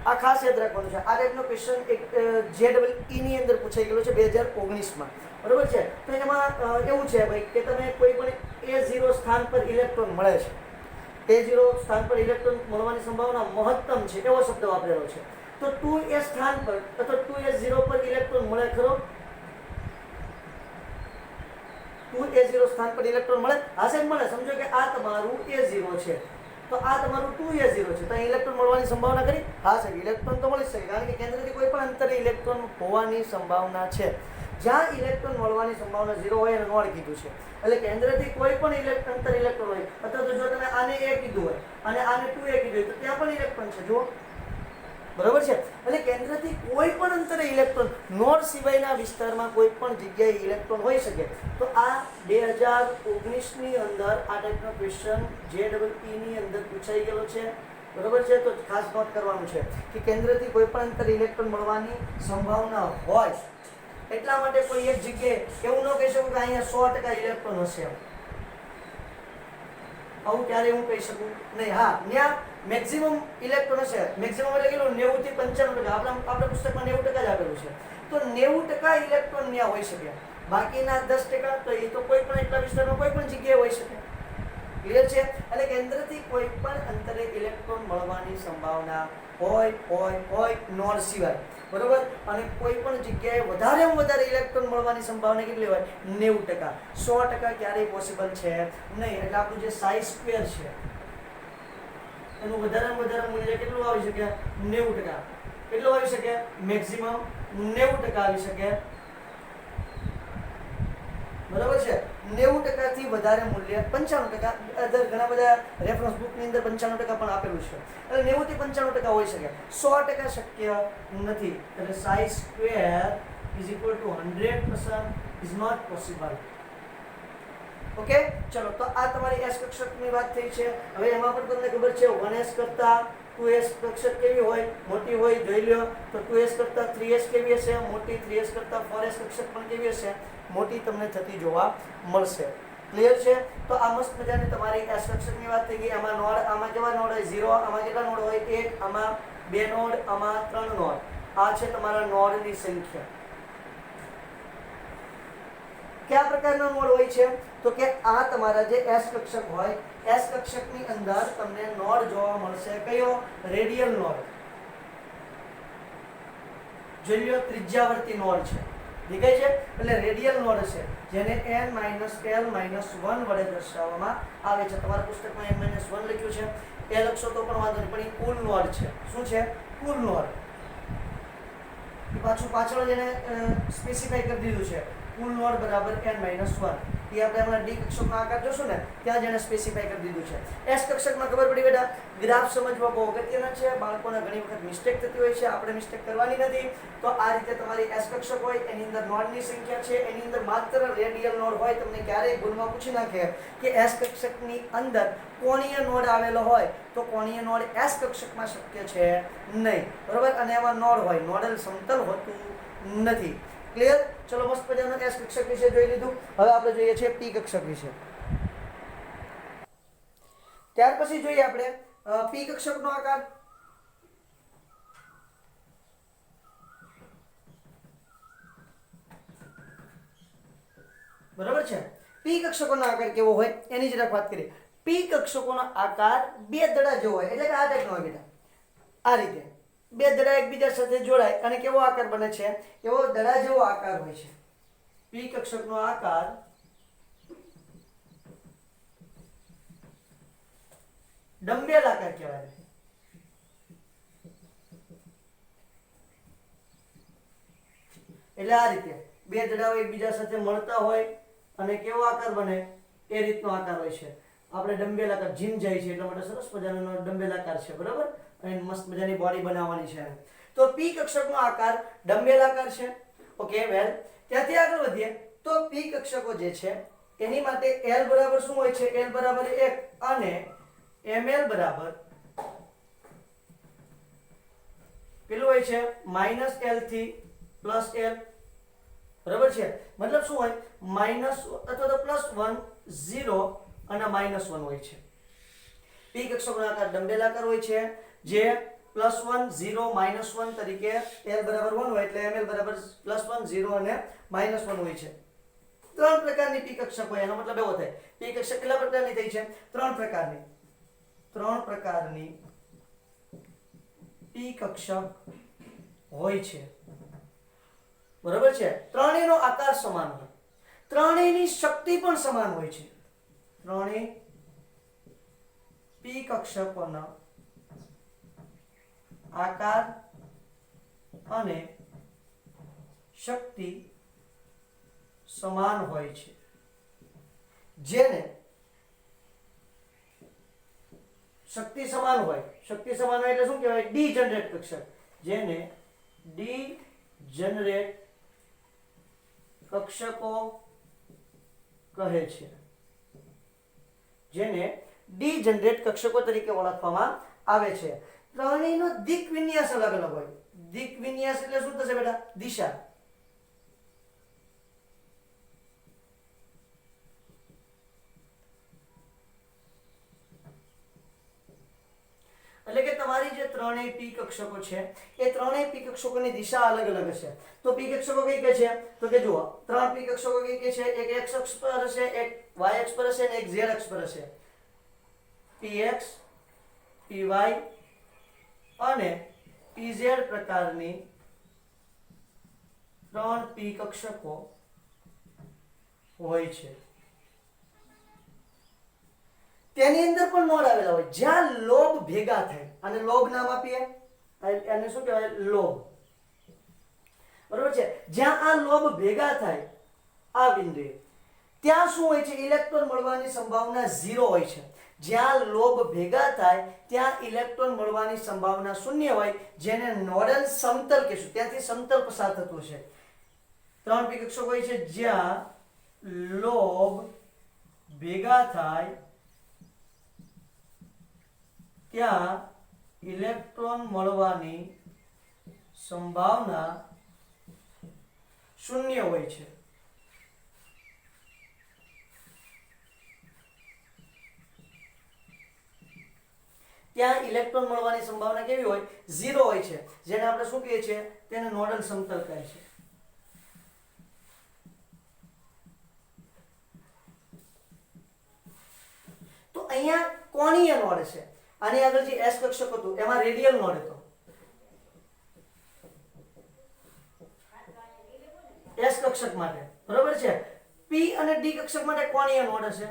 આ ખાસ યાદ રાખવાનું છે. આ ટાઈપનો ક્વેશ્ચન એક JEE ની અંદર પૂછાઈ ગયેલો છે 2019માં. બરોબર છે. તો એમાં એવું છે ભાઈ કે તમે કોઈ પણ A0 સ્થાન પર ઇલેક્ટ્રોન મળે છે, A0 સ્થાન પર ઇલેક્ટ્રોન મળવાની સંભાવના મહત્તમ છે એવો શબ્દ વાપરેલો છે. તો 2s સ્થાન પર અથવા 2s0 પર ઇલેક્ટ્રોન મળે ખરો? 2s0 સ્થાન પર ઇલેક્ટ્રોન મળે? હા સાહેબ મળે. સમજો કે આ તમારું A0 છે તો આ તમારું 2s0 છે, તો અહીં ઇલેક્ટ્રોન મળવાની સંભાવના ખરી? હા સાહેબ, ઇલેક્ટ્રોન તો મળી શકે, કારણ કે કેન્દ્રથી કોઈ પણ અંતરે ઇલેક્ટ્રોન હોવાની સંભાવના છે. જ્યાં ઇલેક્ટ્રોન મળવાની સંભાવના 0 હોય એને નોડ કીધું છે. એટલે કેન્દ્રથી કોઈ પણ અંતરે ઇલેક્ટ્રોન હોય, અથવા તો જો તમે આને A કીધું હોય અને આને 2a કીધું હોય તો ત્યાં પણ ઇલેક્ટ્રોન છે. જુઓ, બરોબર છે. એટલે કેન્દ્રથી કોઈ પણ અંતરે ઇલેક્ટ્રોન, નોડ સિવાયના વિસ્તારમાં કોઈ પણ જગ્યાએ ઇલેક્ટ્રોન હોઈ શકે. તો આ 2019 ની અંદર આ ટાઈપનો ક્વેશ્ચન JEE ની અંદર પૂછાઈ ગયેલો છે. બરોબર છે. તો ખાસ નોટ કરવાનું છે કે કેન્દ્રથી કોઈ પણ અંતરે ઇલેક્ટ્રોન મળવાની સંભાવના હોય, એટલા માટે કોઈ એક જગ્યાએ એવું ન કહી શકું કે અહીંયા 100% ઇલેક્ટ્રોન હશે. આવું ક્યારે હું કહી શકું નહીં. હા, ત્યાં મેક્સિમમ ઇલેક્ટ્રોન હશે. મેક્સિમમ એટલે કેટલું? 90 થી 95%. આપણા પુસ્તકમાં 90% જ આપેલું છે. તો 90% ઇલેક્ટ્રોન ત્યાં હોઈ શકે. બાકીના 10% તો એ તો કોઈ પણ એટલા વિસ્તારમાં કોઈ પણ જગ્યાએ હોઈ શકે. ક્લિયર છે? એટલે કેન્દ્રથી કોઈ પણ અંતરે ઇલેક્ટ્રોન મળવાની સંભાવના હોય નોડ સિવાય. બરોબર. અને કોઈ પણ જગ્યાએ વધારેમાં વધારે ઇલેક્ટ્રોન મળવાની સંભાવના કેટલી હોય? 90%. 100% ક્યારેય પોસિબલ છે નહીં. એટલે આપણું જે સાઈ સ્ક્વેર છે એનું વધારેમાં વધારે મૂલ્ય કેટલું આવી શકે? 90%. કેટલું આવી શકે? મેક્સિમમ 90% આવી શકે. બરાબર છે 90% થી વધારે મૂલ્ય 95%, અધર ઘણા બધા રેફરન્સ બુકની અંદર 95% પણ આપેલું છે, એટલે 90 થી 95% હોઈ શકે, 100% શક્ય નથી. એટલે psi square is equal to 100% is not possible. Okay, ચલો તો આ તમારી એસ કક્ષકની વાત થઈ છે. હવે એમાં પણ તમને ખબર છે 1s કરતા 2s કક્ષક કેવી હોય, મોટી હોય, જોઈ લ્યો. તો 2s કરતા 3s કેવી હશે, મોટી. 3s કરતા 4s કક્ષક પણ કેવી હશે, મોટી તમને થતી જોવા મળશે. ક્લિયર છે? તો આ મસ્ત મજાની તમારી એસ કક્ષકની વાત થઈ ગઈ. આમાં નોડ, આમાં કેવા નોડ હોય 0, આમાં કેટલા નોડ હોય 1, આમાં 2 નોડ, આમાં 3 નોડ. આ છે તમારા નોડની સંખ્યા. કયા પ્રકારના નોડ હોય છે? તો કે આ તમારા જે એસ કક્ષક હોય, એસ કક્ષકની અંદર તમને નોડ જોવા મળશે. કયો? Radial node. જોઈ લો, ત્રિજ્યાવર્તી નોડ છે, દેખાય છે? એટલે રેડિયલ નોડ છે, જેને n - l - 1 વડે દર્શાવવામાં આવે છે. તમારા પુસ્તકમાં n - 1 લખ્યું છે, એ લખશો તો પણ વાંધો નહીં, પણ એ કુલ નોડ છે. શું છે? કુલ નોડ. પાછળ જેને સ્પેસિફાઈ કરી દીધું છે, કુલ નોડ બરાબર n - 1. એ આપણે હમણાં ડી કક્ષકનો આકાર જોશું ને, ત્યાં જેને સ્પેસિફાઈ કરી દીધું છે. એસ કક્ષકમાં ખબર પડી બેટા, ગ્રાફ સમજવા બહુ અગત્યના છે. બાળકોને ઘણી વખત મિસ્ટેક થતી હોય છે, આપણે મિસ્ટેક કરવાની નથી. તો આ રીતે તમારી એસ કક્ષક હોય, એની અંદર નોડની સંખ્યા છે, એની અંદર માત્ર રેડિયલ નોડ હોય. તમને ક્યારેય ગુણમાં પૂછી નાખે કે એસ કક્ષકની અંદર કોણીય નોડ આવેલો હોય, તો કોણીય નોડ એસ કક્ષકમાં શક્ય છે નહીં, બરોબર? અને એમાં નોડ હોય, નોડલ સમતલ હોતું નથી. ક્લિયર? ચલો, મસ્ત મજાનો એસ કક્ષક વિશે જોઈ લીધું. હવે આપણે જોઈએ છે પી કક્ષક વિશે. ત્યાર પછી જોઈએ આપણે પી કક્ષકનો આકાર. બરાબર છે? પી કક્ષકોનો આકાર કેવો હોય એની જરાક વાત કરીએ. પી કક્ષકોનો આકાર બે દડા જેવો હોય, એટલે કે આ ટાઈપનો હોય બેટા, આ રીતે બે દડા એકબીજા સાથે જોડાય અને કેવો આકાર બને છે? એવો દડા જેવો આકાર હોય છે. પી કક્ષકનો આકાર ડંબેલ આકાર કહેવાય. એટલે આ રીતે બે દડાઓ એકબીજા સાથે મળતા હોય અને કેવો આકાર બને, એ રીતનો આકાર હોય છે. આપણે ડંબેલ આકાર, જીમ જાય છે એટલા માટે સરસ મજાનો ડંબેલ આકાર છે, બરાબર? અને મસ્ત મજાની બોડી બનાવવાની છે. તો પી કક્ષકનો આકાર ડંબેલ આકાર છે. ઓકે, વેલ, ત્યાંથી આગળ વધીએ તો પી કક્ષકો જે છે એની માટે L બરાબર શું હોય છે? L બરાબર 1 અને ml બરાબર પેલું હોય છે -L થી +L. બરાબર છે? મતલબ શું હોય? માઈનસ અથવા તો +1, 0 અને -1 હોય છે. પી કક્ષકનો આકાર ડંબેલ આકાર હોય છે, જે +1, 0, -1 તરીકે L બરાબર 1 હોય એટલે ml બરાબર +1, 0 અને -1 હોય છે. ત્રણ પ્રકારની પી કક્ષક હોય, એનો મતલબ એવો થાય. પી કક્ષક કેટલા પ્રકારની થઈ છે? ત્રણ પ્રકારની પી કક્ષક હોય છે. બરાબર છે? ત્રણેયનો આકાર સમાન હોય, ત્રણેયની શક્તિ પણ સમાન હોય છે. ત્રણેય પી કક્ષકોનો આકાર અને શક્તિ સમાન હોય છે. જેને શક્તિ સમાન હોય, શક્તિ સમાન હોય એટલે શું કહેવાય? ડી જનરેટ કક્ષક. જેને ડી જનરેટ કક્ષકો કહે છે. જેને ડી જનરેટ કક્ષકો તરીકે ઓળખવામાં આવે છે. ત્રણેયનો દિક વિન્યાસ અલગ અલગ હોય. દિક વિન્યાસ એટલે શું થશે બેટા? દિશા. એટલે કે તમારી જે ત્રણેય પી કક્ષકો છે એ ત્રણેય પી કક્ષકોની દિશા અલગ અલગ હશે. તો પી કક્ષકો કઈ કઈ છે? તો કે જુઓ, ત્રણ પી કક્ષકો કઈ કઈ છે? એક x અક્ષ પર હશે, એક y અક્ષ પર હશે અને એક z અક્ષ પર હશે. px, py અને pz પ્રકારની ત્રણ પી કક્ષકો હોય છે. તેની અંદર પણ નોડ આવેલા હોય, જ્યાં લોબ ભેગા થાય. અને લોબ નામ આપીએ, એને શું કહેવાય? લોબ. બરોબર છે? જ્યાં આ લોબ ભેગા થાય આ બિંદુએ, ત્યાં શું હોય છે? ઇલેક્ટ્રોન મળવાની સંભાવના 0 હોય છે. જ્યાં લોબ ભેગા થાય ત્યાં ઇલેક્ટ્રોન મળવાની સંભાવના 0 હોય, જેને નોડલ સમતલ કહીશું. ત્યાંથી સમતલ પસાર થતું છે. 3 પી કક્ષક હોય છે જ્યાં લોબ ભેગા થાય ત્યાં ઇલેક્ટ્રોન મળવાની સંભાવના 0 હોય છે. ત્યાં ઇલેક્ટ્રોન મળવાની સંભાવના કેવી હોય? 0 હોય છે, જેને આપણે શું કહીએ છીએ? તેને નોડલ સમતલ કહે છે. તો અહીંયા કોણીય નોડ છે. આની આગળ જે એસ કક્ષક હતું એમાં રેડિયલ નોડ હતો. એસ કક્ષક માટે બરોબર છે. પી અને ડી કક્ષક માટે કોણીય નોડ હશે.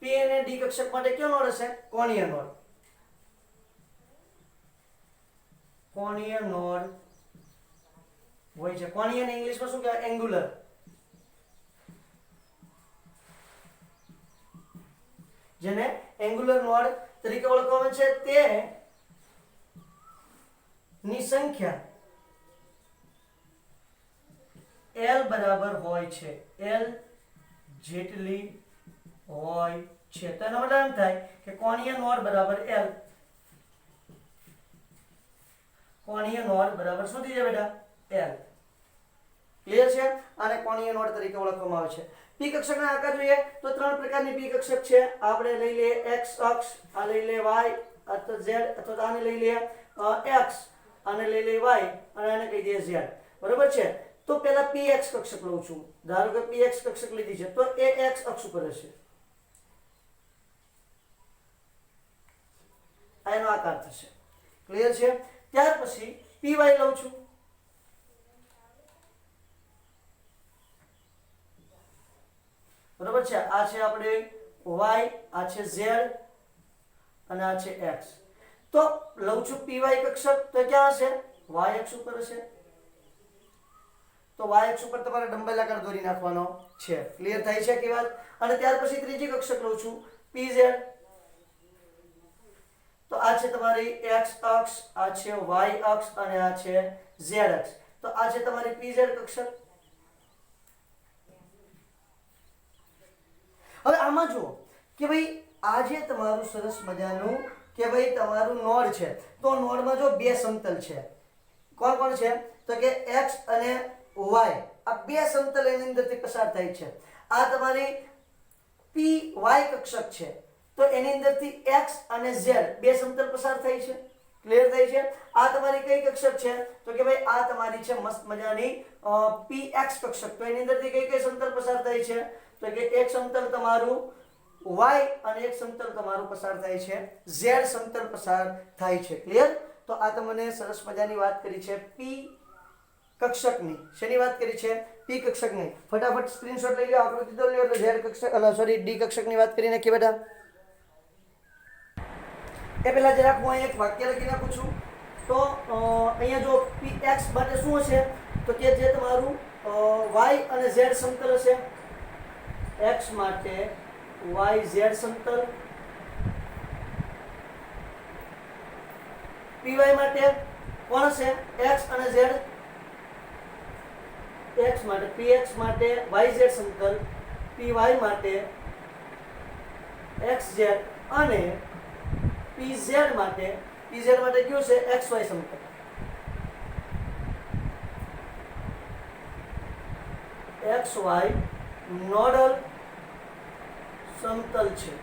પી અને ડી કક્ષક માટે કયો નોડ હશે? કોણીય નોડ. કોણીય નોડ હોય છે. કોણીયને ઇંગ્લિશમાં શું કહેવાય? એંગ્યુલર. જેને એંગ્યુલર નોડ તરીકે ઓળખવામાં છે. તે ની સંખ્યા L બરાબર હોય છે. L જેટલી હોય છે. તો એનો મતલબ એમ થાય કે કોણીય નોડ બરાબર L. કોણીય નોડ બરાબર શું થઈ જાય બેટા? L. ક્લિયર છે? આને કોણીય નોડ તરીકે ઓળખવામાં આવે છે. પી કક્ષકના આકાર જોઈએ તો 3 પ્રકારની પી કક્ષક છે. આપણે લઈ લઈએ x અક્ષ, આ લઈ લે y અથવા z, અથવા આને લઈ લઈએ x અને લઈ લે y અને આને કહી દઈએ z. બરોબર છે? તો પહેલા px કક્ષક લઉં છું. ધારો કે px કક્ષક લીધી છે તો એ x અક્ષ ઉપર હશે. આ એનો આકાર થશે. ક્લિયર છે? ત્યાર પછી py લઉં છું. બરોબર છે? આ છે આપણે y, આ છે z અને આ છે x. તો લઉં છું py કક્ષક તો ક્યાં હશે? y અક્ષ ઉપર હશે. તો y અક્ષ ઉપર તમારે ડંબેલાકાર દોરી નાખવાનો છે. ક્લિયર થાય છે કે વાત? અને ત્યાર પછી ત્રીજી કક્ષક લઉં છું pz. તો આ છે તમારી x અક્ષ, આ છે y અક્ષ અને આ છે z અક્ષ. તો આ છે તમારી pz કક્ષક. હવે આમાં જુઓ કે ભાઈ આ જે તમારું સરસ મજાનું કે ભાઈ તમારું નોડ છે, તો નોડમાં જો બે સમતલ છે. કોણ કોણ છે? તો કે x અને y. આ બે સમતલ એની અંદરથી પસાર થાય છે. આ તમારી py કક્ષક છે તો એની અંદરથી x અને z બે સમતલ પસાર થાય છે. ક્લિયર થાય છે? આ તમારી કઈ કક્ષક છે? તો કે ભાઈ આ તમારી છે મસ્ત મજાની px કક્ષક. તો એની અંદરથી કઈ કઈ સમતલ પસાર થાય છે? તો કે એક સમતલ તમારું y અને એક સમતલ તમારું પસાર થાય છે z સમતલ પસાર થાય છે. ક્લિયર? તો આ તમને સરસ મજાની વાત કરી છે p કક્ષકની. શેની વાત કરી છે? p કક્ષકની. ફટાફટ સ્ક્રીનશોટ લઈ લો, આકૃતિ દોરી લો. એટલે z કક્ષક સોરી d કક્ષકની વાત કરી નાખીએ બેટા. એ પહેલા જરાક હું અહીં એક વાક્ય લખી નાખું છું. તો અહીંયા જો px માટે શું હશે? તો કે જે તમારું y અને z સમતલ હશે. x માટે y z સમતલ, py માટે કોણ હશે? x અને z. x માટે px માટે yz સમતલ, py માટે xz અને pz માટે કયું છે? xy સમતલ. xy નોડલ સમતલ છે.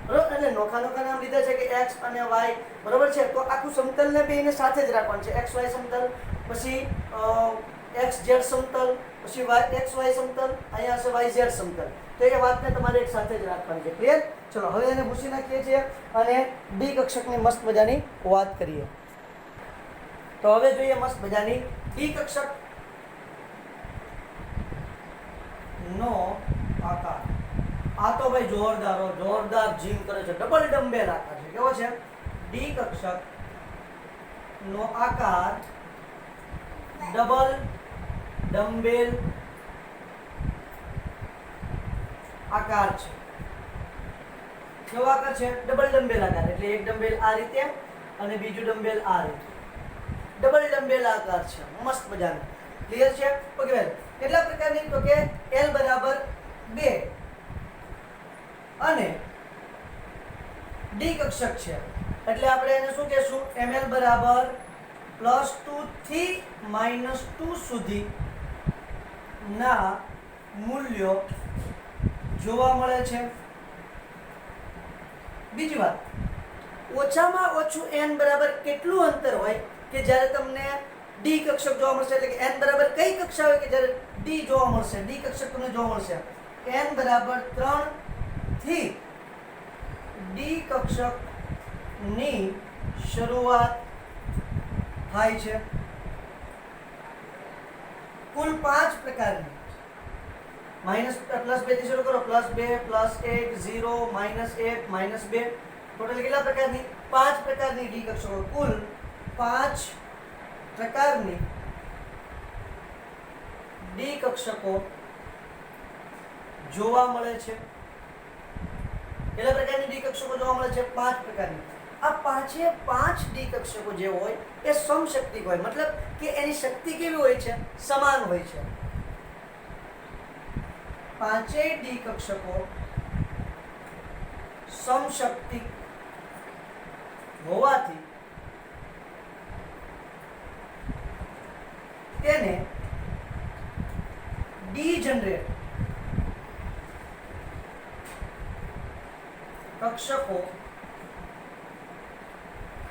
બરોબર? એટલે નોખા નોખા નામ લીધા છે કે x અને y. બરોબર છે? તો આખું સમતલને બેને સાથે જ રાખવાનું છે. xy સમતલ, પછી xz સમતલ, પછી xy સમતલ, અહીંયા હશે yz સમતલ. તો એ વાતને તમારે એક સાથે જ રાખવાની છે. ક્લિયર? ચલો હવે એને ભૂસી નાખીએ છીએ અને ડી કક્ષકની મસ્ત મજાની વાત કરીએ. તો હવે જોઈએ મસ્ત મજાની ડી કક્ષક નો આકાર. આ તો ભાઈ જોરદાર જીમ કરે છે. ડબલ ડમ્બેલ આકાર છે. કેવો છે? ડી કક્ષક નો આકાર ડબલ ડમ્બેલ આકાર છે. કેવો આકાર છે? ડબલ ડમ્બેલ આકાર. એટલે એક ડમ્બેલ આ રીતે અને બીજું ડમ્બેલ આ રીતે. ડબલ ડમ્બેલ આકાર છે. મસ્ત મજાનું. ક્લિયર છે? ઓકે વેલ. કેટલા પ્રકારની? તો કે L બરાબર 2 અને D કક્ષક છે એટલે આપણે એને શું કહેશું? ml બરાબર +2 થી -2 સુધી ના મૂલ્યો જોવા મળે છે. બીજી વાત, ઓછામાં ઓછું n બરાબર કેટલું અંતર હોય કે જ્યારે તમને D કક્ષક જોવા મળશે? એટલે કે n બરાબર કઈ કક્ષા હોય કે જ્યારે D જોવા મળશે, D કક્ષક તમને જોવા મળશે? n બરાબર 3 થી D કક્ષકની શરૂઆત થાય છે. કુલ 5 પ્રકારની +2 થી શરૂ કરો. +2 +1 0 -1 -2 ટોટલ કેટલા પ્રકારની? 5 પ્રકારની D કક્ષકો. કુલ 5 પ્રકારની D કક્ષકો જોવા મળે છે. કેટલા પ્રકારની D કક્ષકો જોવા મળે છે? 5 પ્રકારની. આ 5 D કક્ષકો જે હોય એ સમશક્તિક હોય, મતલબ કે એની શક્તિ કેવી હોય છે? સમાન હોય છે. 5 D કક્ષકો સમશક્તિક હોવાથી તેને ડીજનરેટ કક્ષકો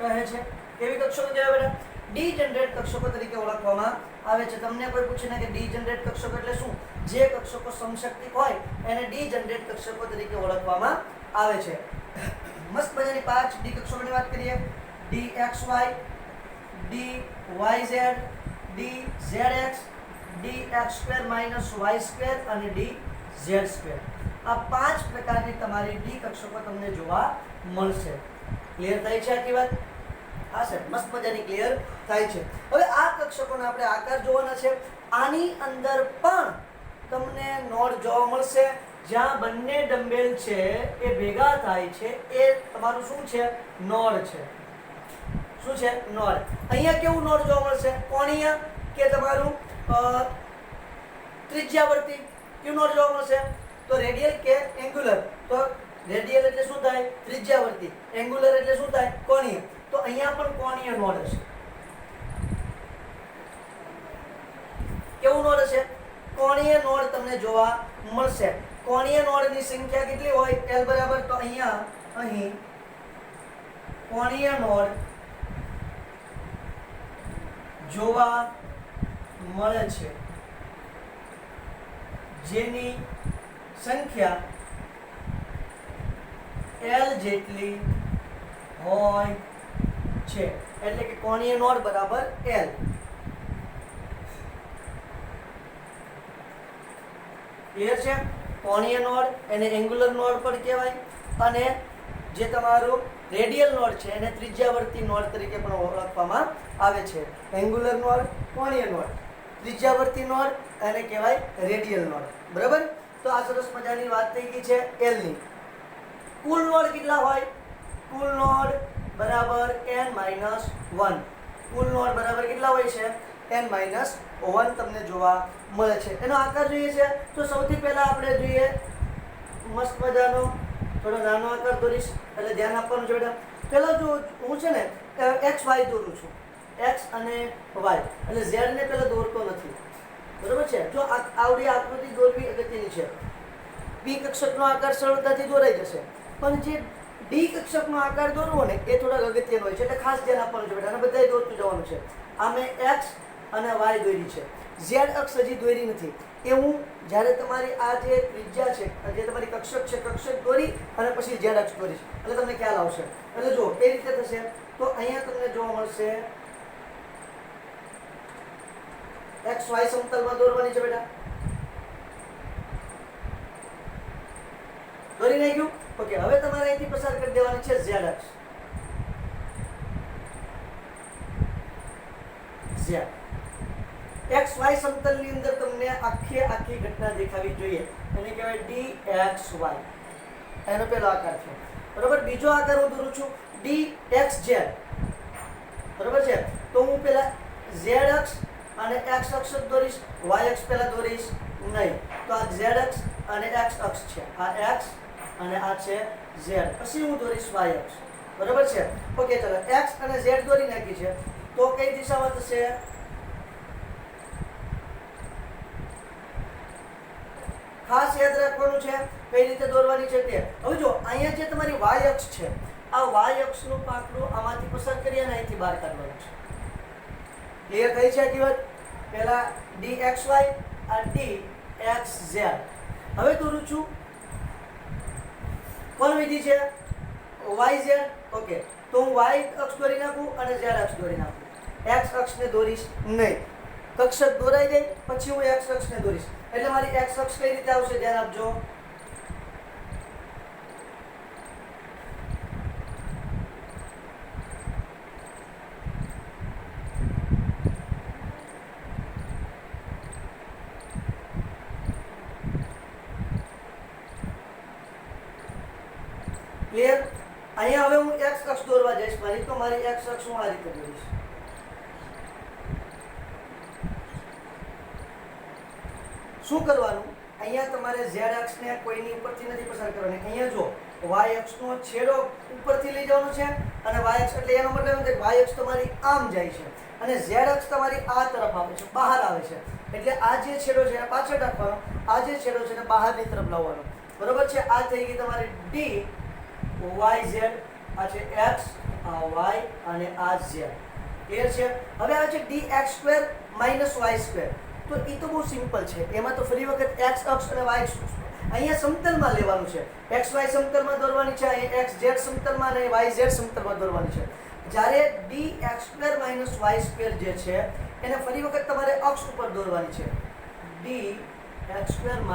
કહે છે. કેવી કક્ષકો કહેવાય બેટા? ડીજનરેટ કક્ષકો તરીકે ઓળખવામાં આવે છે. તમને કોઈ પૂછે ને કે ડીજનરેટ કક્ષકો એટલે શું? જે કક્ષકો સમશક્તિક હોય એને ડીજનરેટ કક્ષકો તરીકે ઓળખવામાં આવે છે. મસ્ત મજાની 5 ડી કક્ષકોની વાત કરીએ. dxy, dyz, dzx, dx² - y² અને dz². આ 5 પ્રકારની તમારી ડી કક્ષકો તમને જોવા મળશે. ક્લિયર થાય છે આખી વાત? હા સર, મસ્ત મજાની ક્લિયર થાય છે. હવે આ કક્ષકોનો આપણે આકાર જોવાના છે. આની અંદર પણ તમને નોડ જોવા મળશે જ્યાં બંને ડમ્બેલ છે એ ભેગા થાય છે. એ તમારું શું છે? નોડ છે. શું છે? નોડ. અહીંયા કેવું નોડ જોવા મળશે? કોણીય કે તમારું ત્રિજ્યાવર્તી? કેવું નોડ જોવા મળશે? તો રેડિયલ કે એંગ્યુલર? તો રેડિયલ એટલે શું થાય? ત્રિજ્યાવર્તી. એંગ્યુલર એટલે શું થાય? કોણીય. તો અહીંયા પણ કોણીય નોડ હશે. કેવું નોડ હશે? કોણીય નોડ તમને જોવા મળશે. કોણીય નોડની સંખ્યા કેટલી હોય? L બરાબર, તો અહીં કોણીય નોડ જોવા મળે છે જેની સંખ્યા L જેટલી હોય છે. એટલે કે કોણીય નોડ બરાબર L. ક્લિયર છે? કોણીય નોડ એને એંગ્યુલર નોડ પણ કહેવાય અને જે તમારું રેડિયલ નોડ છે એને ત્રિજ્યાવર્તી નોડ તરીકે પણ ઓળખવામાં આવે છે. એંગ્યુલર નોડ, કોણીય નોડ, ત્રિજ્યાવર્તી નોડ એને કહેવાય રેડિયલ નોડ. બરાબર? તો આ સરસ મજાની વાત થઈ ગઈ છે L ની. કુલ નોડ કેટલા હોય? કુલ નોડ બરાબર n-1. કુલ નોડ બરાબર કેટલા હોય છે? n-1 તમને જોવા મળે છે. એનો આકાર જોઈએ છે તો સૌથી પહેલા આપણે જોઈએ મસ્ત મજાનો થોડો નાનો આકાર દોરીશ એટલે ધ્યાન આપવાનું છે બેટા. પહેલા જો હું છે ને xy દોરું છું, x અને y, એટલે z ને પહેલા દોરતો નથી. બરોબર છે? જો આવડી આકૃતિ દોરવી અગત્યની છે. p કક્ષકનો આકાર સરળતાથી દોરાઈ જશે, પણ જે d કક્ષકનો આકાર દોરવો ને એ થોડા અગત્યનો હોય છે એટલે ખાસ ધ્યાન આપવાનું છે બેટા. અને બધાય દોરતું જવાનું છે. આ મેં x અને y દોરી છે, z અક્ષ હજી દોરી નથી. એ હું જ્યારે તમારી આ જે ત્રિજ્યા છે, જે તમારી કક્ષક છે, કક્ષક દોરી અને પછી z અક્ષ દોરીશ એટલે તમને ખ્યાલ આવશે. એટલે જો કઈ રીતે થશે તો અહીંયા તમને જોવા મળશે xy સમતલમાં દોરવાની છે બેટા. દોરી નાખ્યું? ઓકે. હવે તમારે અહીંથી પસાર કરી દેવાની છે z અક્ષ. z એક્સ વાય સમતલની અંદર તમને આખી ઘટના દેખાવી જોઈએ, એને કહેવાય dxy. એનો પહેલો આકાર છે. બરોબર. બીજો આકાર હું દોરું છું dxz. બરોબર છે. તો હું પહેલા z અક્ષ અને x અક્ષ દોરીશ, y અક્ષ પહેલા દોરીશ નહીં. તો આ z અક્ષ અને x અક્ષ છે, આ x અને આ છે z. પછી હું દોરીશ y અક્ષ. બરોબર છે. ઓકે, ચલો x અને z દોરી નાખી છે. તો કઈ દિશામાં થશે? ખાસ યાદ રાખવાનું છે કઈ રીતે દોરવાની છે તે. હવે જો અહીંયા જે તમારી y અક્ષ છે, આ y અક્ષનું પાંખડું આમાંથી પસાર કરી અને અહીંથી બહાર કાઢવાનું છે. ક્લિયર થઈ છે આખી વાત? પહેલા dxy આ dxz. હવે દોરું છું કોણ વિધિ છે? yz. ઓકે, તો હું y અક્ષ દોરી નાખું અને z અક્ષ દોરી નાખું. x અક્ષને દોરીશ નહીં. કક્ષક દોરાઈ જાય પછી હું x અક્ષને દોરીશ. એટલે મારી x અક્ષ કઈ રીતે આવશે? ધ્યાન આપજો. ક્લિયર? અહીંયા હવે હું x અક્ષ દોરવા જઈશ મારી, તો મારી x અક્ષ હું આ રીતે દોરીશ. શું કરવાનું? અહીંયા તમારે z અક્ષને કોઈની ઉપરથી નથી પસાર કરવાની. અહીંયા જો y અક્ષનો છેડો ઉપરથી લઈ જવાનો છે અને y અક્ષ એટલે એનો મતલબ એમ થાય y અક્ષ તમારી આમ જાય છે અને z અક્ષ તમારી આ તરફ આવે છે, બહાર આવે છે. એટલે આ જે છેડો છે એને પાછળ રાખવાનો, આ જે છેડો છે એને બહારની તરફ લાવવાનો. બરોબર છે. આ થઈ ગઈ તમારી d yz. આ છે x, આ y અને આ z. ક્લિયર છે? હવે આવે છે dx² - y². તો એ તો બહુ સિમ્પલ છે. એમાં તો ફરી વખત x અક્ષ અને y અક્ષ અહીંયા સમતલમાં લેવાનું છે. xy સમતલમાં દોરવાની છે, અહીંયા xz સમતલમાં અને yz સમતલમાં દોરવાની છે. જ્યારે dx² - y² જે છે એને ફરી વખત તમારે અક્ષ ઉપર દોરવાની છે. dx² -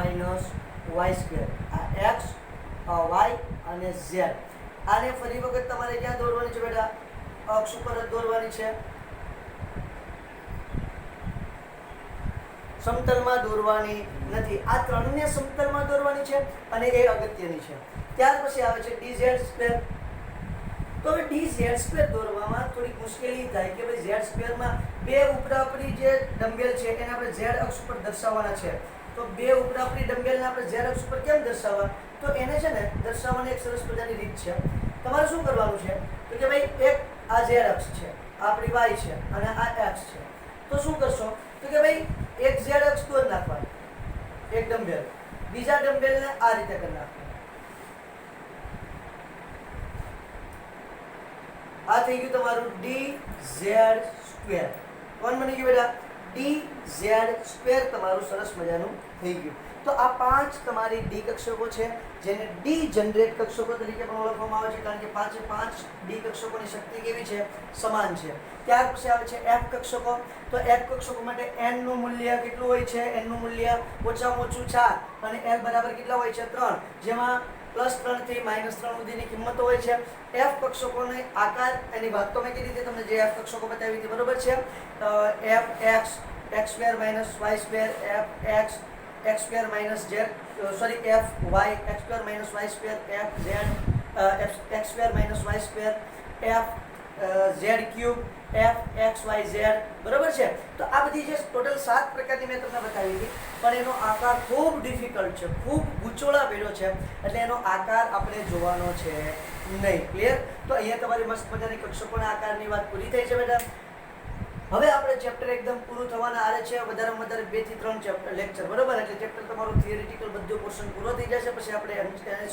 y². આ x, આ y અને z. આને ફરી વખત તમારે ક્યાં દોરવાની છે બેટા? અક્ષ ઉપર જ દોરવાની છે. સમતલમાં દોરવાની નથી. આ ત્રણને સમતલમાં દોરવાની છે અને એ અગત્યની છે. ત્યાર પછી આવે છે dz². તો હવે dz² દોરવામાં થોડીક મુશ્કેલી થાય કે ભાઈ z² બે ઉપરાપરી જે ડમ્બેલ છે એને આપણે z અક્ષ ઉપર દર્શાવવાના છે. તો બે ઉપરાપરી ડમ્બેલને આપણે z અક્ષ ઉપર કેમ દર્શાવવા? તો એને છે ને દર્શાવવાની એક સરસ મજાની રીત છે. તમારે શું કરવાનું છે? તો કે ભાઈ એક આ z અક્ષ છે, આપણી y છે અને આ x છે. તો શું કરશો? તો કે ભાઈ એક z અક્ષ દોરી નાખવાની, એક ડમ્બેલ. બીજા ડમ્બેલને આ રીતે કરી નાખવાનું. આ થઈ ગયું તમારું dz². કોણ બની ગયું બેટા? dz² તમારું સરસ મજાનું થઈ ગયું. તો આ 5 તમારી ડી કક્ષકો છે જેને ડી જનરેટ કક્ષકો તરીકે પણ ઓળખવામાં આવે છે, કારણ કે 5 ડી કક્ષકોની શક્તિ કેવી છે? સમાન છે. ત્યાર પછી આવે છે એફ કક્ષકો. તો એફ કક્ષકો માટે n નું મૂલ્ય કેટલું હોય છે? n નું મૂલ્ય ઓછામાં ઓછું 4 અને l બરાબર કેટલા હોય છે? 3, જેમાં +3 થી -3 સુધીની કિંમતો હોય છે. એફ કક્ષકોનો આકાર એની વાત તો મેં કીધી હતી તમને, જે એફ કક્ષકો બતાવી હતી. બરોબર છે. fx x² - y², fx x² - z, sorry fy x² - y², fz x² - y², z³ fxyz. બરોબર છે. તો આ બધી જે ટોટલ 7 પ્રકારની મેં તમને બતાવી હતી, પણ એનો આકાર ખૂબ ડિફિકલ્ટ છે, ખૂબ ગૂંચોળા ભર્યો છે, એટલે એનો આકાર આપણે જોવાનો છે નહીં. ક્લિયર? તો અહીંયા તમારી મસ્ત મજાની કક્ષકોના આકારની વાત પૂરી થઈ છે બેટા. હવે આપણે ચેપ્ટર એકદમ પૂરું થવાના આરે છે. વધારેમાં વધારે 2 થી 3 લેક્ચર. બરોબર? એટલે ચેપ્ટર તમારું થિયરિટિકલ બધું પોર્શન પૂરો થઈ જશે. પછી આપણે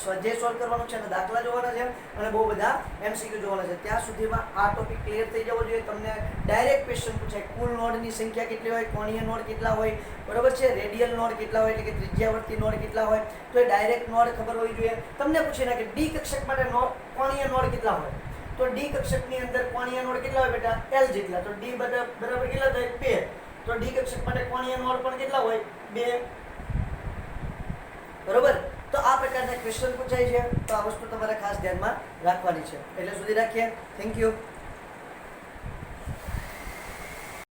સ્વાધ્યાય સોલ્વ કરવાનું છે અને દાખલા જોવાના છે અને બહુ બધા MCQ જોવાના છે. ત્યાં સુધીમાં આ ટોપિક ક્લિયર થઈ જવો જોઈએ. તમને ડાયરેક્ટ ક્વેશ્ચન પૂછાય, કુલ નોડની સંખ્યા કેટલી હોય, કોણીય નોડ કેટલા હોય, બરોબર છે, રેડિયલ નોડ કેટલા હોય, એટલે કે ત્રિજ્યાવર્તી નોડ કેટલા હોય. તો એ ડાયરેક્ટ નોડ ખબર હોવી જોઈએ. તમને પૂછી નાખે ડી કક્ષક માટે કોણીય નોડ કેટલા હોય. તો ડી કક્ષકની અંદર કોણીય નોડ કેટલા હોય બેટા? l જેટલા. તો d બરાબર કેટલા થાય? 2. તો ડી કક્ષક માટે કોણીય નોડ પણ કેટલા હોય? 2. બરોબર? તો આ પ્રકારના ક્વેશ્ચન પૂછાય છે. તો આ વસ્તુ તમારે ખાસ ધ્યાનમાં રાખવાની છે. એટલે સુધી રાખીએ. Thank you.